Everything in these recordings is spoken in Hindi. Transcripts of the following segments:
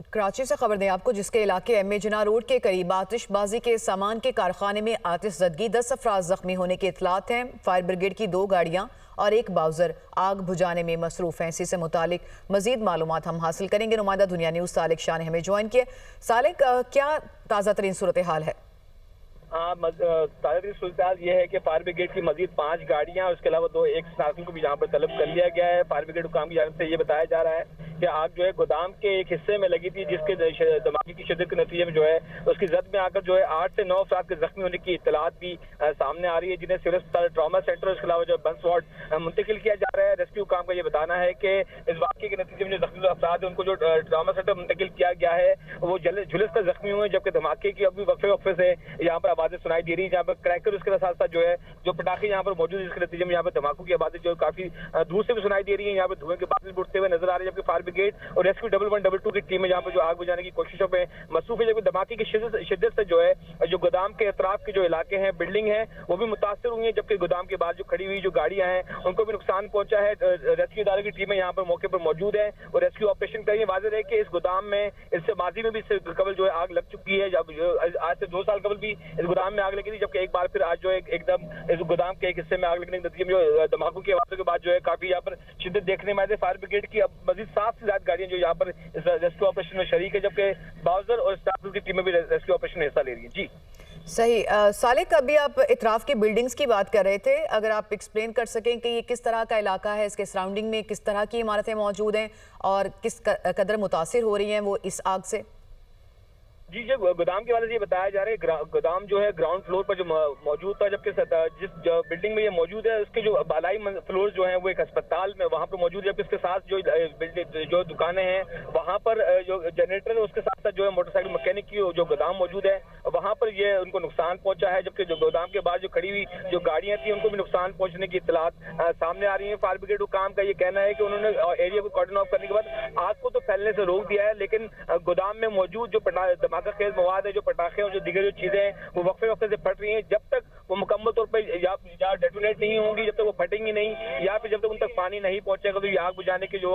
कराची से खबर दें आपको, जिसके इलाके एम ए जिना रोड के करीब आतिशबाजी के सामान के कारखाने में आतिशज़दगी 10 अफराद जख्मी होने की इतलात हैं। फायर ब्रिगेड की 2 गाड़ियां और 1 बाउजर आग बुझाने में मसरूफ हैं। इसी से मुतालिक मजीद मालूमात हम हासिल करेंगे। नुमाइंदा दुनिया न्यूज़ सालिक शाह ने हमें ज्वाइन किया। सालिक, क्या ताज़ा तरीन सूरत हाल है? ताज़ा सूरत हाल ये है कि फायर ब्रिगेड की मजीद 5 गाड़ियां और उसके अलावा 2 एक स्टाफिंग को भी यहाँ पर तलब कर लिया गया है। फायर ब्रिगेड हुकाम की जानिब से ये बताया जा रहा है कि आग जो है गोदाम के एक हिस्से में लगी थी, जिसके धमाके की शिद्दत के नतीजे में जो है उसकी जद में आकर जो है 8 से 9 अफराद के जख्मी होने की इत्तलात भी सामने आ रही है, जिन्हें सिविल अस्पताल ट्रॉमा सेंटर और इसके अलावा जो बंस वार्ड मुंतकिल किया जा रहा है। रेस्क्यू हुकाम का ये बताना है कि इस वाक़े के नतीजे में जो जख्मी अफराद है उनको जो ट्रॉमा सेंटर मुंतकिल किया गया है वो झुलस कर जख्मी हुए, जबकि धमाके की अभी वक्फे से यहाँ पर आवाजें सुनाई दे रही है, जहाँ पर क्रैकर उसके साथ साथ जो है जो पटाखे यहाँ पर मौजूद है, जिसके नतीजे में यहाँ पर धमाकों की आवाजें जो काफी दूर से भी सुनाई दे रही है। यहाँ पर धुएं के बादल उठते हुए नजर आ रहे हैं, जबकि फायर ब्रिगेड और रेस्क्यू 112 की टीमें यहाँ पर जो आग बुझाने की कोशिशों में मसरूफ है। जबकि धमाके की शिद्दत से जो है जो गोदाम के अतराफ के जो इलाके हैं, बिल्डिंग है, वो भी मुतासर हुई है, जबकि गोदाम के बाद जो खड़ी हुई जो गाड़ियां हैं उनको भी नुकसान पहुंचा है। रेस्क्यू इदारे की टीमें यहाँ पर मौके पर मौजूद है और रेस्क्यू ऑपरेशन कर रही है। वाज़ेह है कि इस गोदाम में इससे माजी में भी इससे कबल जो है आग लग चुकी है। जब आज से 2 साल कबल भी इस गोदाम में आग लगी थी, जबकि एक बार फिर आज जो है एकदम इस गोदाम के एक हिस्से में आग लगने के नतीजे में जो धमाकों की आवाज़ों के बाद जो है काफी यहाँ पर शिद्दत देखने में आई है। फायर ब्रिगेड की अब मजीद 7 से ज्यादा गाड़ियां जो यहाँ पर इस रेस्क्यू ऑपरेशन में शरीक है, जबकि बाउजर और स्टाफ की टीमें भी रेस्क्यू ऑपरेशन में हिस्सा ले रही है। जी सही। सालिक, अभी आप इतराफ की बिल्डिंग्स की बात कर रहे थे, अगर आप एक्सप्लेन कर सकें कि ये किस तरह का इलाका है, इसके सराउंडिंग में किस तरह की इमारतें मौजूद हैं और किस कदर मुतासिर हो रही हैं वो इस आग से? जी, जब गोदाम के वाले से ये बताया जा रहा है गोदाम जो है ग्राउंड फ्लोर पर जो मौजूद था, जबकि जिस बिल्डिंग में ये मौजूद है उसके जो बालाई फ्लोर जो है वो एक अस्पताल में वहाँ पर मौजूद है, जबकि इसके साथ जो बिल्डिंग जो दुकानें हैं वहाँ पर जो जनरेटर है उसके साथ साथ जो है मोटरसाइकिल मैकेनिक की जो गोदाम मौजूद है वहाँ पर ये उनको नुकसान पहुंचा है, जबकि जो गोदाम के बाद जो खड़ी हुई जो गाड़ियां थी उनको भी नुकसान पहुंचने की इत्तलात सामने आ रही है। फायर ब्रिगेड हुकाम का ये कहना है कि उन्होंने एरिया को कॉर्डन ऑफ करने के बाद आग को तो फैलने से रोक दिया है, लेकिन गोदाम में मौजूद जो धमाका खेज मवाद है, जो पटाखे और जो दीगर जो चीजें हैं वो वक्फे से फट रही हैं। जब तक वो मुकम्मल तौर पर या डेटोनेट नहीं होंगी, जब तक वो फटेंगी नहीं, या फिर जब तक उन तक पानी नहीं पहुंचेगा तो ये आग बुझाने की जो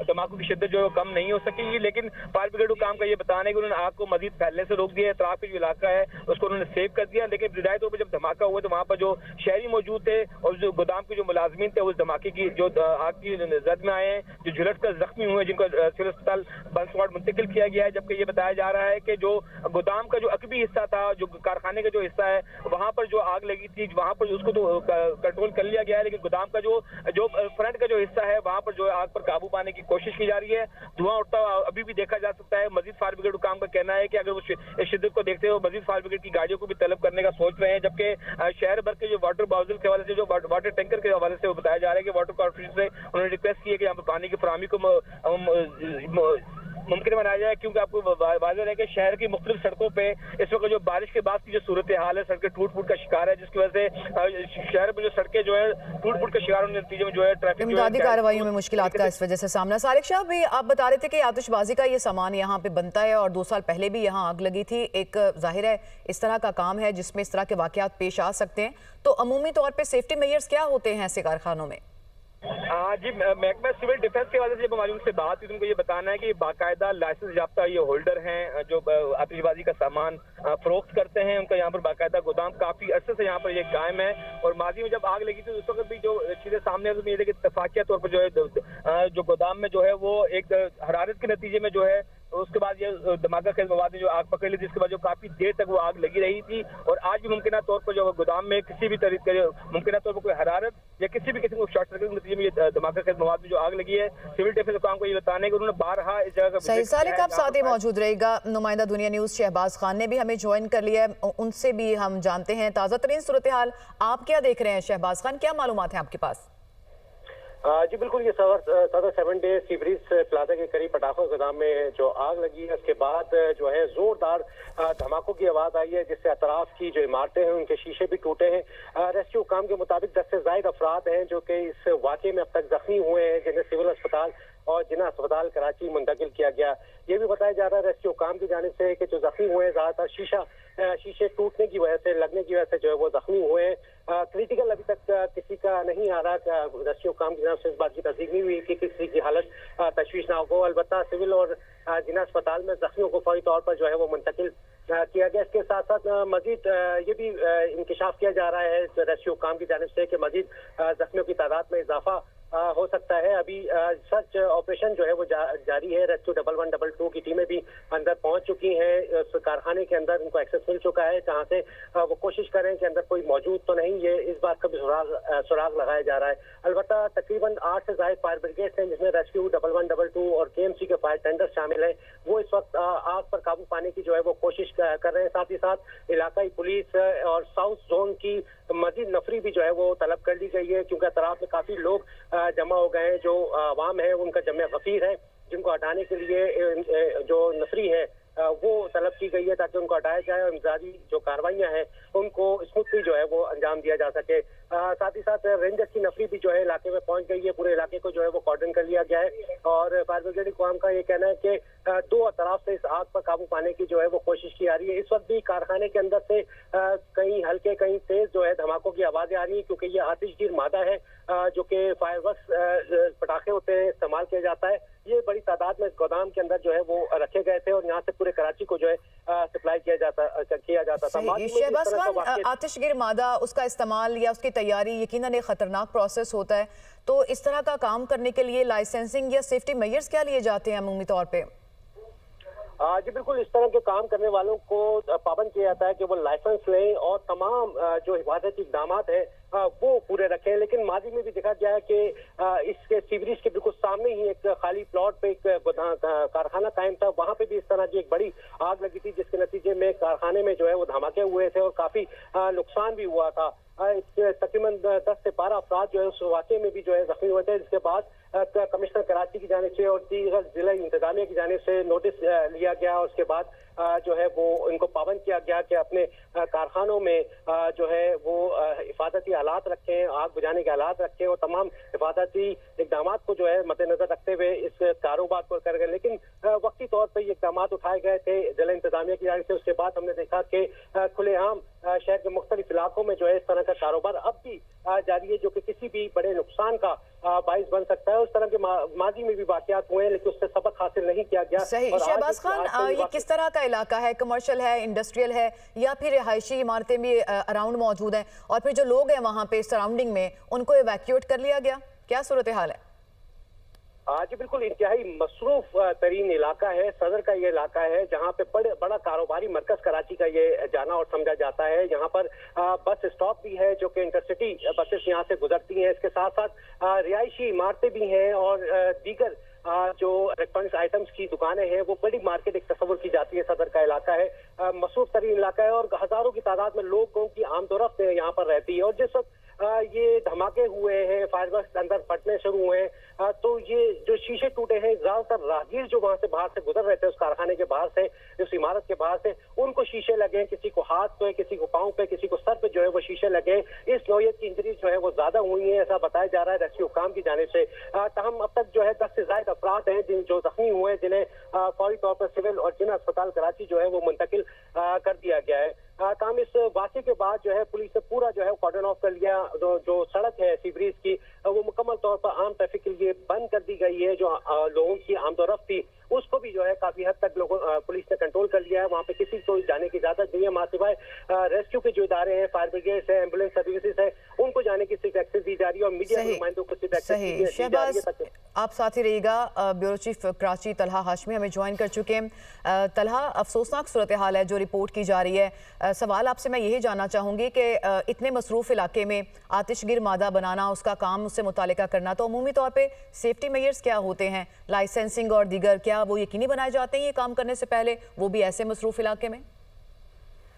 धमाकों की शिद्दत जो है कम नहीं हो सकेगी। लेकिन फायर ब्रिगेड हुकाम का ये बताना है कि उन्होंने आग को मजीद फैलने से रोक दिया है। अतराफ के जो इलाका है उसको उन्होंने सेव कर दिया, लेकिन बिदाई तौर पर जब धमाका हुआ तो वहाँ पर जो शहरी मौजूद थे और जो गोदाम के जो मुलाजमीन थे उस धमाके की जो आग की जद में आए हैं, जो झुलस कर जख्मी हुए हैं, जिनको सिविल अस्पताल बंस वार्ड मुंतकिल किया गया है। जबकि ये बताया जा रहा है कि जो गोदाम का जो अकबी हिस्सा था, जो कारखाने का जो हिस्सा है, वहाँ पर जो आग लगी थी वहाँ पर उसको तो कंट्रोल कर लिया गया है, लेकिन गोदाम का जो फ्रंट का जो हिस्सा है वहाँ पर जो है आग पर काबू पाने की कोशिश की जा रही है। धुआं उठता हुआ अभी भी देखा जा सकता है। मजीद फायर ब्रिगेड हुकाम का कहना है कि अगर वो इस शिद्दत को देखते हुए मजीद फायर ब्रिगेड की गाड़ियों को भी तलब करने का सोच रहे हैं, जबकि शहर भर के जो वाटर बाउजल के हवाले से, जो वाटर टैंकर के हवाले से वो बताया जा रहा है कि वाटर कॉर्पोरेशन से उन्होंने रिक्वेस्ट की है कि यहाँ पर पानी की फराहमी को मुमकिन बनाया जाए, क्योंकि आपको वाज़ेह है कि शहर की मुख्तलिफ सड़कों पे इस वक्त जो बारिश के बाद की जो सूरत हाल है, सड़कें टूट फूट का शिकार है, जिसकी वजह से शहर में जो सड़कें जो है टूट फूट का शिकार होने के नतीजे में जो है ट्रैफिक इमदादी कार्रवाइयों में मुश्किलात का इस वजह से सामना। सालिक शाह भी आप बता रहे थे कि आतिशबाजी का ये सामान यहाँ पे बनता है और 2 साल पहले भी यहाँ आग लगी थी। एक जाहिर है इस तरह का काम है जिसमें इस तरह के वाकयात पेश आ सकते हैं, तो अमूमी तौर पर सेफ्टी मेजर्स क्या होते हैं ऐसे कारखानों में? जी, महकमा सिविल डिफेंस के वाले से जब हमारी उनसे बात हुई तो उनको ये बताना है कि बाकायदा लाइसेंस याफ्ता ये होल्डर हैं जो आतिशबाजी का सामान फरोख्त करते हैं। उनका यहाँ पर बाकायदा गोदाम काफी अरसे से यहाँ पर ये कायम है और माजी में जब आग लगी थी उस वक्त भी जो चीजें सामने आई ये इत्तफाकिया तौर पर जो है जो गोदाम में जो है वो एक हरारत के नतीजे में जो है उसके बाद ये धमाका खेज मवाद ने जो आग पकड़ ली थी, जिसके बाद जो काफी देर तक वो आग लगी रही थी। और आज भी मुमकिन तौर पर जो गोदाम में किसी भी तरीके मुमकिन तौर पर कोई हरारत या किसी भी किस्म को शॉर्ट सर्किट के नतीजे में ये धमाका खेज मवाद में जो आग लगी है, सिविल डिफेंस काम को ये बताने है कि उन्होंने बारहा इस जगह का सही। सालिक, आप साथ ही मौजूद रहेगा। नुमाइंदा दुनिया न्यूज़ शहबाज खान ने भी हमें ज्वाइन कर लिया है, उनसे भी हम जानते हैं ताज़ा तरीन सूरत हाल। आप क्या देख रहे हैं शहबाज खान, क्या मालूमात है आपके पास? जी बिल्कुल, ये 7 डे सीब्रिज प्लाजा के करीब पटाखों गोदाम में जो आग लगी है उसके बाद जो है जोरदार धमाकों की आवाज आई है, जिससे अतराफ की जो इमारतें हैं उनके शीशे भी टूटे हैं। रेस्क्यू काम के मुताबिक 10 से ज्यादा अफराद हैं जो कि इस वाकये में अब तक जख्मी हुए हैं, जिन्हें सिविल अस्पताल और जिन्ना अस्पताल कराची मुंतकिल किया गया। ये भी बताया जा रहा है रेस्क्यू काम की जानिब से कि जो जख्मी हुए हैं ज्यादातर शीशे टूटने की वजह से, लगने की वजह से जो है वो जख्मी हुए हैं। क्रिटिकल अभी तक किसी का नहीं आ रहा। रेस्क्यू काम की जानिब से इस बात की तस्दीक नहीं हुई कि किसी की हालत तशवीशनाक हो। अलबत्ता सिविल और जिला अस्पताल में जख्मियों को फौरी तौर पर जो है वो मुंतकिल किया गया। इसके साथ साथ मजीद ये भी इंकशाफ किया जा रहा है रेस्क्यू काम की जानिब से कि मजीद जख्मियों की तादाद में इजाफा हो सकता है। अभी सर्च ऑपरेशन जो है वो जारी है। रेस्क्यू 1112 की टीमें भी अंदर पहुंच चुकी हैं। उस कारखाने के अंदर उनको एक्सेस मिल चुका है, जहां से वो कोशिश करें कि अंदर कोई मौजूद तो नहीं, ये इस बात का भी सुराग लगाया जा रहा है। अलबत्ता तकरीबन 8 से ज्यादा फायर ब्रिगेड हैं, जिसमें रेस्क्यू 1112 और केएमसी के फायर टेंडर शामिल हैं। वो इस वक्त आग पर काबू पाने की जो है वो कोशिश कर रहे हैं। साथ ही साथ इलाकाई पुलिस और साउथ जोन की मजीद नफरी भी जो है वो तलब कर ली गई है, क्योंकि अतराफ में काफी लोग जमा हो गए हैं। जो आवाम है उनका जमे गफीर है, जिनको हटाने के लिए जो नफरी है वो तलब की गई है, ताकि उनको हटाया जाए और इमदादी जो कार्रवाइयां हैं उनको स्मूथली जो है वो अंजाम दिया जा सके। साथ ही साथ रेंजर्स की नफरी भी जो है इलाके में पहुंच गई है। पूरे इलाके को जो है वो कॉर्डन कर लिया गया है और फायर ब्रिगेड कौम का ये कहना है कि दो तरफ से इस आग पर काबू पाने की जो है वो कोशिश की जा रही है। इस वक्त भी कारखाने के अंदर से कहीं हल्के कहीं तेज जो है धमाकों की आवाजें आ रही है, क्योंकि ये आतिशगीर मादा है जो कि फायरवर्क्स पटाखे होते हैं इस्तेमाल किया जाता है। ये बड़ी तादाद में इस गोदाम के अंदर जो है वो रखे गए थे और यहाँ से पूरे कराची को जो है सप्लाई किया जाता था। शहबाज खान, आतिशगीर मादा उसका इस्तेमाल या उसकी तैयारी यकीनन एक खतरनाक प्रोसेस होता है, तो इस तरह का काम करने के लिए लाइसेंसिंग या सेफ्टी मेजर्स क्या लिए जाते हैं अमूमी तौर पे? जी बिल्कुल, इस तरह के काम करने वालों को पाबंद किया जाता है कि वो लाइसेंस लें और तमाम जो हिफाजती इकदाम है वो पूरे रखें। लेकिन माजी में भी देखा गया है कि इसके सीवरेज के बिल्कुल सामने ही एक खाली प्लॉट पे एक कारखाना कायम था, वहां पे भी इस तरह की एक बड़ी आग लगी थी, जिसके नतीजे में कारखाने में जो है वो धमाके हुए थे और काफी नुकसान भी हुआ था। तकरीबन 10 से 12 अफराद जो है उस वाक़े में भी जो है जख्मी हुए थे, जिसके बाद कमिश्नर कराची की जानिब से और दीगर जिला इंतजामिया की जानिब से नोटिस लिया गया और उसके बाद जो है वो इनको पाबंद किया गया कि अपने कारखानों में जो है वो हिफाजती हालात रखें, आग बुझाने के हालात रखें और तमाम हिफाजती इकदाम को जो है मद्देनजर रखते हुए इस कारोबार को कर गए। लेकिन वक्ती तौर पर ये इकदाम उठाए गए थे जिला इंतजामिया की जानिब से। उसके बाद हमने देखा कि खुलेआम शहर के मुख्तलिफ इलाकों में जो है इस तरह का कारोबार अब भी जारी है, जो कि किसी भी बड़े नुकसान का बाइस बन सकता है। उस तरह के माजी में भी वाकयात हुए हैं, लेकिन उससे सबक हासिल नहीं किया गया। सही। शहबाज खान, ये किस तरह का इलाका है? कमर्शियल है, इंडस्ट्रियल है, या फिर रिहायशी इमारतें भी अराउंड मौजूद हैं? और फिर जो लोग हैं वहाँ पे सराउंडिंग में, उनको इवैक्यूएट कर लिया गया? क्या सूरत हाल है? जी बिल्कुल, इंतहाई मसरूफ तरीन इलाका है। सदर का ये इलाका है जहाँ पे बड़ा कारोबारी मरकज कराची का ये जाना और समझा जाता है। यहाँ पर बस स्टॉप भी है, जो कि इंटरसिटी बसेस यहाँ से गुजरती हैं। इसके साथ साथ रिहायशी इमारतें भी हैं और दीगर जो इलेक्ट्रॉनिक्स आइटम्स की दुकानें हैं, वो बड़ी मार्केट एक तस्वुर की जाती है। सदर का इलाका है, मसरूफ तरीन इलाका है और हजारों की तादाद में लोगों की आमदोरफ्त यहाँ पर रहती है। और जिस वक्त ये धमाके हुए हैं, फायरवर्क्स अंदर फटने शुरू हुए हैं, तो ये जो शीशे टूटे हैं, ज्यादातर राहगीर जो वहां से बाहर से गुजर रहे थे उस कारखाने के बाहर से, उस इमारत के बाहर से, उनको शीशे लगे। किसी को हाथ पे, किसी को पांव पे, किसी को सर पे जो है वो शीशे लगे। इस नौयत की इंजरी जो है वो ज्यादा हुई है, ऐसा बताया जा रहा है रेस्क्यू काम की जानिब से। तहम अब तक जो है 10 से ज्यादा अफराद हैं जो जख्मी हुए हैं, जिन्हें फौरी तौर पर सिविल और जिला अस्पताल कराची जो है वो मुंतकिल कर दिया गया है। काम इस वाक़े के बाद जो है पुलिस ने पूरा जो है कॉर्डन ऑफ कर लिया। जो सड़क है सीवरेज की, वो मुकम्मल तौर पर आम ट्रैफिक के लिए बंद कर दी गई है। जो लोगों की आमदोरफ्त थी उसको भी जो है काफी हद तक पुलिस ने कंट्रोल कर लिया है। वहाँ पे किसी को जाने की इजाजत नहीं है, मासिवाय रेस्क्यू के जो इदारे हैं, फायर ब्रिगेड है, एम्बुलेंस सर्विसेज है, उनको जाने की सिर्फ एक्सेस दी जा रही है और मीडिया के नुमाइंदों को सिर्फ एक्सेस दी जा रही है। आप साथ ही रहिएगा। ब्यूरो चीफ कराची तलहा हाशमी हमें ज्वाइन कर चुके हैं। तलहा, अफसोसनाक सूरत हाल है जो रिपोर्ट की जा रही है। सवाल आपसे मैं यही जानना चाहूँगी कि इतने मसरूफ इलाके में आतिशगिर मादा बनाना, उसका काम उससे मुतालिका करना, तो अमूमी तौर पर सेफ्टी मेजर्स क्या होते हैं? लाइसेंसिंग और दीगर क्या वो यकीनी बनाए जाते हैं ये काम करने से पहले, वो भी ऐसे मसरूफ इलाके में?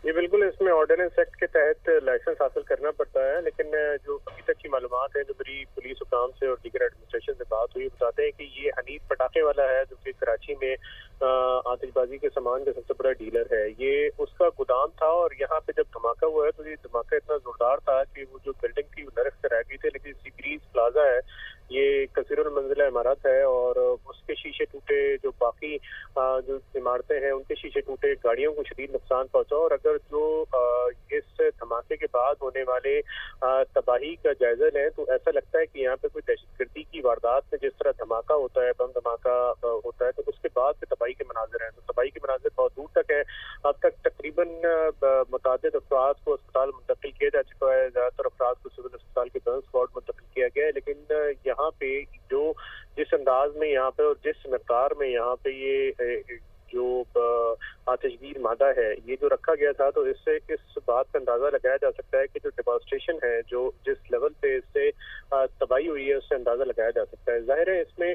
ये बिल्कुल, इसमें ऑर्डिनेंस एक्ट के तहत लाइसेंस हासिल करना पड़ता है। लेकिन जो अभी तक की मालूमात है, जो मेरी पुलिस हुकाम से और दीगर एडमिनिस्ट्रेशन से बात हुई, बताते हैं कि ये हनीफ पटाखे वाला है, जो कि कराची में आतिशबाजी के सामान का सबसे बड़ा डीलर है। ये उसका गोदाम था और यहाँ पे जब धमाका हुआ है तो ये धमाका इतना जोरदार था कि वो जो बिल्डिंग थी वो नरक से रह गई थी। लेकिन सीब्रीज प्लाजा है ये कसीरुल मंजिला इमारत है और उसके शीशे टूटे, जो बाकी जो इमारतें हैं उनके शीशे टूटे, गाड़ियों को शदीद नुकसान पहुंचा। और अगर जो इस धमाके के बाद होने वाले तबाही का जायजा लें तो ऐसा लगता है कि यहाँ पे कोई दहशतगर्दी की वारदात में जिस तरह धमाका होता है, बम धमाका होता है, तो उसके बाद से तबाही के मनाजिर हैं। तो तबाही के मनाजिर बहुत दूर तक है। अब तक तकरीबन मुतादिद अफराद को अस्पताल मुंतकिल किया जा चुका है, ज्यादातर अफराद को सिविल अस्पताल के बर्न्स वार्ड मुंतकिल किया गया है। लेकिन यहाँ पे जो जिस अंदाज में यहाँ पे और जिस मकदार में यहाँ पे ये जो आतिशगीर मादा है ये जो रखा गया था, तो इससे इस बात का अंदाजा लगाया जा सकता है कि जो डिवास्टेशन है, जो जिस लेवल पे इससे तबाही हुई है, उससे अंदाजा लगाया जा सकता है। जाहिर है इसमें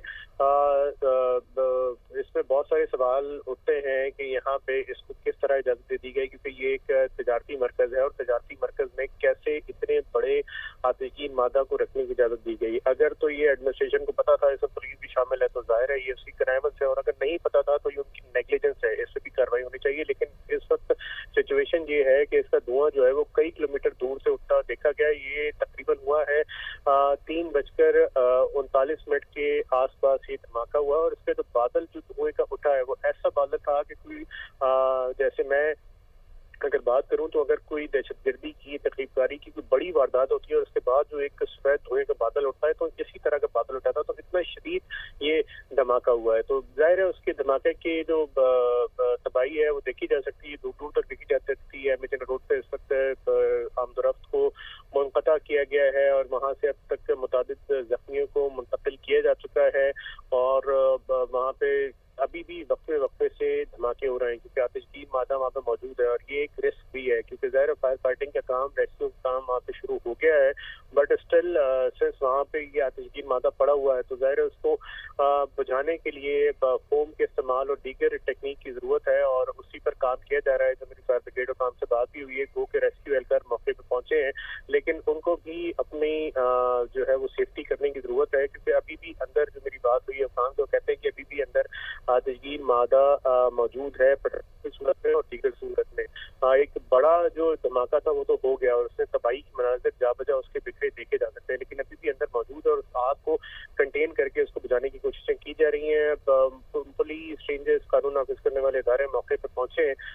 बहुत सारे सवाल उठते हैं कि यहाँ पे इसको किस तरह इजाजत दे दी गई, क्योंकि ये एक तजारती मरकज है और तजारती मरकज में कैसे इतने बड़े आतिशगीर मादा को रखने की इजाजत दी गई। अगर तो ये एडमिनिस्ट्रेशन को पता था, इसमें पुलिस भी शामिल है, तो जाहिर है ये उसकी कनाइवंस है, और अगर नहीं पता था तो ये उनकी नेग्लिजेंस है, इस पर भी कार्रवाई होनी चाहिए। लेकिन इस वक्त सिचुएशन ये है कि इसका धुआं जो है वो कई किलोमीटर दूर से उठता देखा गया। ये तकरीबन हुआ है 3:39 के आसपास ये धमाका हुआ, और इसके जो बादल जो धुएं का उठा है वो ऐसा बादल था कि कोई जैसे मैं अगर बात करूं तो अगर कोई दहशतगर्दी की, तकरीबकारी की कोई बड़ी वारदात होती है और उसके बाद जो एक सफेद धुएं का बादल उठता है, तो इसी तरह का बादल उठा था, तो इतना शदीद ये धमाका हुआ है। तो जाहिर है उसके धमाके की जो तबाही है वो देखी जा सकती है, दूर दूर तक देखी जा सकती है। एमएच रोड पे इस वक्त आमदोरफ्त को मुनक़ता किया गया है और वहाँ से अब तक मुतादिद जख्मियों को मुंतकिल किया जा चुका है, और वहाँ पे अभी भी वक्फे वक्फे से धमाके हो रहे हैं, क्योंकि आतिशगीर मादा वहाँ पे मौजूद है। और ये एक रिस्क भी है, क्योंकि ज़ाहिर फायर फाइटिंग का काम, रेस्क्यू का काम वहाँ पे शुरू हो गया है, बट स्टिल सिंस वहाँ पे ये आतिशगीर मादा पड़ा हुआ है, तो ज़ाहिर है उसको बुझाने के लिए फोम के इस्तेमाल और दीगर टेक्निक की ज़रूरत है, और उसी पर काम किया जा रहा है। जो मेरी फायर ब्रिगेड और काम से बात भी हुई है, गो के रेस्क्यू एहलकार मौके पर पहुंचे हैं, लेकिन उनको भी अपनी जो है वो सेफ्टी करने की ज़रूरत है, क्योंकि अभी भी अंदर, जो मेरी बात हुई है अफगान, तो कहते हैं कि अभी भी अंदर आतिशगीर मादा मौजूद है पटाखे की सूरत में और दीगर सूरत में। एक बड़ा जो धमाका था वो तो हो गया और उसने तबाही की मनाजिर जा बजा उसके बिखरे देखे जा सकते हैं, लेकिन अभी भी अंदर मौजूद है और उस आग को कंटेन करके उसको बुझाने की कोशिशें की जा रही हैं। पुलिस, रेंजर्स, कानून नाफिज करने वाले इदारे मौके पर पहुंचे हैं